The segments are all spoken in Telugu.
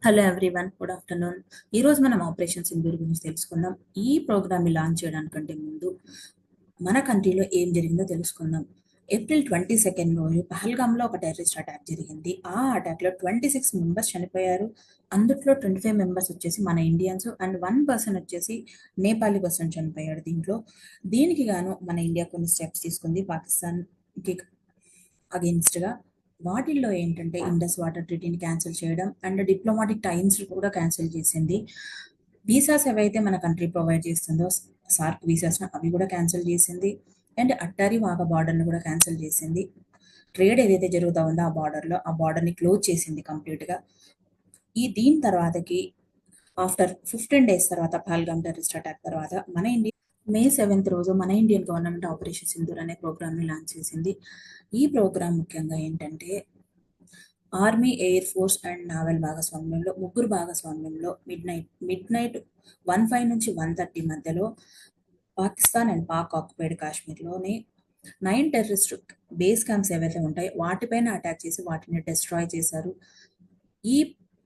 Hello everyone, good afternoon. ఈరోజు మనం ఆపరేషన్ సింధూర్ గురించి తెలుసుకుందాం. ఈ ప్రోగ్రామ్ని లాంచ్ చేయడానికంటే ముందు మన కంట్రీలో ఏం జరిగిందో తెలుసుకుందాం. ఏప్రిల్ 22 రోజు పహల్గామ్లో ఒక టెర్రరిస్ట్ అటాక్ జరిగింది. ఆ అటాక్లో 26 మెంబర్స్ చనిపోయారు. అందులో 25 మెంబర్స్ వచ్చేసి మన ఇండియన్స్ అండ్ 1 పర్సన్ వచ్చేసి నేపాలీ పర్సన్ చనిపోయాడు. దీనికి గాను మన ఇండియా కొన్ని స్టెప్స్ తీసుకుంది పాకిస్తాన్కి అగేన్స్ట్గా. వాటిల్లో ఏంటంటే ఇండస్ వాటర్ ట్రీటీని క్యాన్సిల్ చేయడం అండ్ డిప్లొమాటిక్ టైమ్స్ కూడా క్యాన్సిల్ చేసింది. వీసాస్ ఏవైతే మన కంట్రీ ప్రొవైడ్ చేస్తుందో సార్క్ వీసాస్ అవి కూడా క్యాన్సిల్ చేసింది. అండ్ అట్టారీ వాగా బార్డర్ని కూడా క్యాన్సిల్ చేసింది. ట్రేడ్ ఏదైతే జరుగుతూ ఉందో ఆ బార్డర్ని క్లోజ్ చేసింది కంప్లీట్గా. దీని తర్వాతకి ఆఫ్టర్ 15 డేస్ తర్వాత పహల్గామ్ టెర్రరిస్ట్ అటాక్ తర్వాత మన ఇండియా మే 7 రోజు మన ఇండియన్ గవర్నమెంట్ ఆపరేషన్ సింధూర్ అనే ప్రోగ్రామ్ని లాంచ్ చేసింది. ఈ ప్రోగ్రామ్ ముఖ్యంగా ఏంటంటే army, air force and naval భాగస్వామ్యంలో ముగ్గురు భాగస్వామ్యంలో మిడ్ నైట్ 1:05 నుంచి 1:30 మధ్యలో పాకిస్తాన్ అండ్ పాక్ ఆక్యుపైడ్ కాశ్మీర్లోని 9 టెర్రరిస్ట్ బేస్ క్యాంప్స్ ఏవైతే ఉంటాయో వాటిపైన అటాక్ చేసి వాటిని డిస్ట్రాయ్ చేశారు. ఈ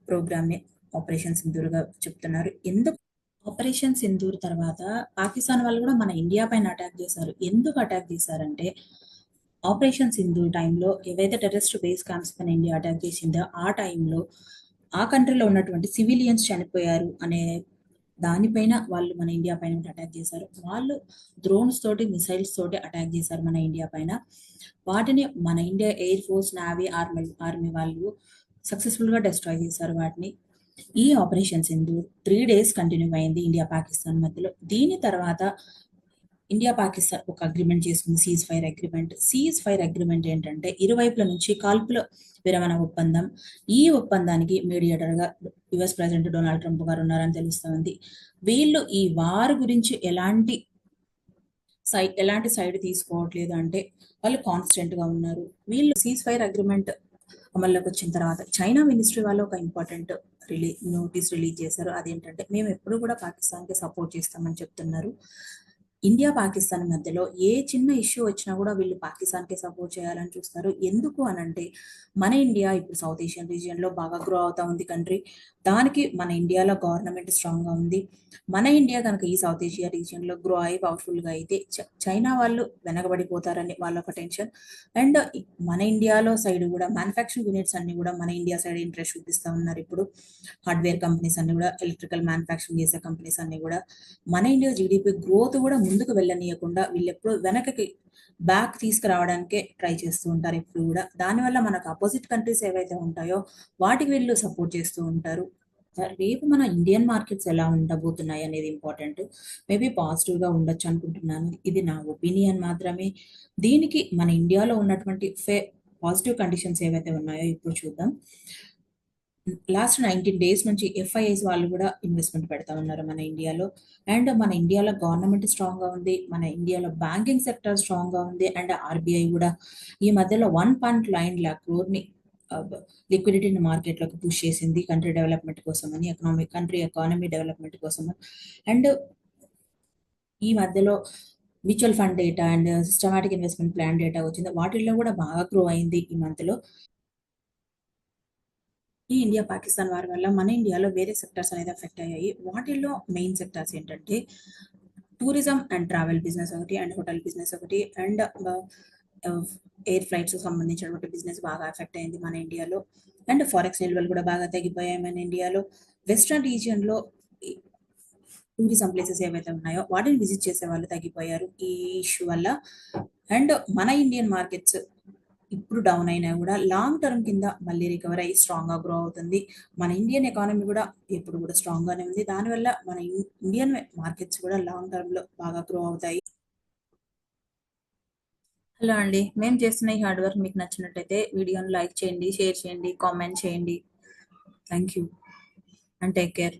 ప్రోగ్రామ్ని ఆపరేషన్ సింధూర్గా చెప్తున్నారు. ఎందుకు ఆపరేషన్ సింధూర్ తర్వాత పాకిస్తాన్ వాళ్ళు కూడా మన ఇండియా పైన అటాక్ చేశారు. ఎందుకు అటాక్ చేశారంటే ఆపరేషన్ సింధూర్ టైంలో ఏవైతే టెర్రరిస్ట్ బేస్ క్యాంప్స్ పైన ఇండియా అటాక్ చేసిందో ఆ టైంలో ఆ కంట్రీలో ఉన్నటువంటి సివిలియన్స్ చనిపోయారు అనే దానిపైన వాళ్ళు మన ఇండియా పైన అటాక్ చేశారు. వాళ్ళు డ్రోన్స్ తోటి, మిసైల్స్ తోటి అటాక్ చేశారు మన ఇండియా పైన. వాటిని మన India air force, navy, army వాళ్ళు సక్సెస్ఫుల్గా డిస్ట్రాయ్ చేశారు వాటిని. ఈ ఆపరేషన్ సింధూర్ 3 days కంటిన్యూ అయింది ఇండియా పాకిస్తాన్ మధ్యలో. దీని తర్వాత ఇండియా పాకిస్తాన్ ఒక అగ్రిమెంట్ చేసుకుంది, సీజ్ ఫైర్ అగ్రిమెంట్ ఏంటంటే ఇరువైపుల నుంచి కాల్పుల విరమణ ఒప్పందం. ఈ ఒప్పందానికి మీడియేటర్గా యుఎస్ ప్రెసిడెంట్ డొనాల్డ్ ట్రంప్ గారు ఉన్నారని తెలుస్తుంది. వీళ్ళు ఈ వార్ గురించి ఎలాంటి సైడ్ తీసుకోవట్లేదు, అంటే వాళ్ళు కాన్స్టెంట్ గా ఉన్నారు. వీళ్ళు సీజ్ ఫైర్ అగ్రిమెంట్ అమల్లోకి వచ్చిన తర్వాత చైనా మినిస్ట్రీ వాళ్ళు ఒక ఇంపార్టెంట్ నోటీస్ రిలీజ్ చేశారు. అదేంటంటే మేము ఎప్పుడు కూడా పాకిస్తాన్కి సపోర్ట్ చేస్తామని చెప్తున్నారు. ఇండియా పాకిస్తాన్ మధ్యలో ఏ చిన్న ఇష్యూ వచ్చినా కూడా వీళ్ళు పాకిస్తాన్కి సపోర్ట్ చేయాలని చూస్తారు. ఎందుకు అనంటే మన ఇండియా ఇప్పుడు సౌత్ ఏషియన్ రీజియన్లో బాగా గ్రో అవుతా ఉంది కంట్రీ. దానికి మన ఇండియాలో గవర్నమెంట్ స్ట్రాంగ్గా ఉంది. మన ఇండియా కనుక ఈ సౌత్ ఏషియా రీజియన్లో గ్రో అయ్యి పవర్ఫుల్గా అయితే చైనా వాళ్ళు వెనకబడిపోతారని వాళ్ళ ఒక టెన్షన్. అండ్ మన ఇండియాలో సైడ్ కూడా మ్యానుఫ్యాక్చరింగ్ యూనిట్స్ అన్ని కూడా మన ఇండియా సైడ్ ఇంట్రెస్ట్ చూపిస్తూ ఉన్నారు. ఇప్పుడు హార్డ్వేర్ కంపెనీస్ అన్ని కూడా, ఎలక్ట్రికల్ మ్యానుఫ్యాక్చరింగ్ చేసే కంపెనీస్ అన్ని కూడా మన ఇండియా జీడిపి గ్రోత్ కూడా ముందుకు వెళ్ళనీయకుండా వీళ్ళు ఎప్పుడు వెనకకి బ్యాక్ తీసుకురావడానికే ట్రై చేస్తూ ఉంటారు ఎప్పుడు కూడా. దానివల్ల మనకు అపోజిట్ కంట్రీస్ ఏవైతే ఉంటాయో వాటికి వీళ్ళు సపోర్ట్ చేస్తూ ఉంటారు. రేపు మన ఇండియన్ మార్కెట్స్ ఎలా ఉండబోతున్నాయి అనేది ఇంపార్టెంట్. మేబీ పాజిటివ్గా ఉండొచ్చు అనుకుంటున్నాను. ఇది నా ఒపీనియన్ మాత్రమే. దీనికి మన ఇండియాలో ఉన్నటువంటి పాజిటివ్ కండిషన్స్ ఏవైతే ఉన్నాయో ఇప్పుడు చూద్దాం. లాస్ట్ 19 days నుంచి ఎఫ్ఐఐస్ వాళ్ళు కూడా ఇన్వెస్ట్మెంట్ పెడతా ఉన్నారు మన ఇండియాలో. అండ్ మన ఇండియాలో గవర్నమెంట్ స్ట్రాంగ్గా ఉంది, మన ఇండియాలో బ్యాంకింగ్ సెక్టర్ స్ట్రాంగ్గా ఉంది. అండ్ ఆర్బీఐ కూడా ఈ మధ్యలో 1.9 lakh crore లిక్విడిటీని మార్కెట్లోకి పుష్ చేసింది కంట్రీ డెవలప్మెంట్ కోసమని, కంట్రీ ఎకానమీ డెవలప్మెంట్ కోసం. అండ్ ఈ మధ్యలో mutual fund data and systematic investment plan data వచ్చింది. వాటిల్లో కూడా బాగా గ్రో అయింది ఈ మంత్లో. ఈ ఇండియా పాకిస్తాన్ వారి వల్ల మన ఇండియాలో వేరే సెక్టర్స్ అనేది ఎఫెక్ట్ అయ్యాయి. వాటిల్లో మెయిన్ సెక్టర్స్ ఏంటంటే టూరిజం అండ్ ట్రావెల్ బిజినెస్ ఒకటి, అండ్ హోటల్ బిజినెస్ ఒకటి, అండ్ ఎయిర్ ఫ్లైట్స్ సంబంధించినటువంటి బిజినెస్ బాగా ఎఫెక్ట్ అయింది మన ఇండియాలో. అండ్ ఫారెక్స్ నిల్వలు కూడా బాగా తగ్గిపోయాయి మన ఇండియాలో. వెస్ట్రన్ రీజియన్లో టూరిజం ప్లేసెస్ ఏవైతే ఉన్నాయో వాటిని విజిట్ చేసే వాళ్ళు తగ్గిపోయారు ఈ ఇష్యూ వల్ల. అండ్ మన ఇండియన్ మార్కెట్స్ ఇప్పుడు డౌన్ అయినా కూడా లాంగ్ టర్మ్ కింద మళ్ళీ రికవర్ అయ్యి స్ట్రాంగ్గా గ్రో అవుతుంది. మన ఇండియన్ ఎకానమీ కూడా ఎప్పుడు కూడా స్ట్రాంగ్గానే ఉంది. దానివల్ల మన ఇండియన్ మార్కెట్స్ కూడా లాంగ్ టర్మ్లో బాగా గ్రో అవుతాయి. హలో అండి, మేము చేస్తున్న ఈ హార్డ్ వర్క్ మీకు నచ్చినట్టయితే వీడియోని లైక్ చేయండి, షేర్ చేయండి, కామెంట్ చేయండి. Thank you and take care.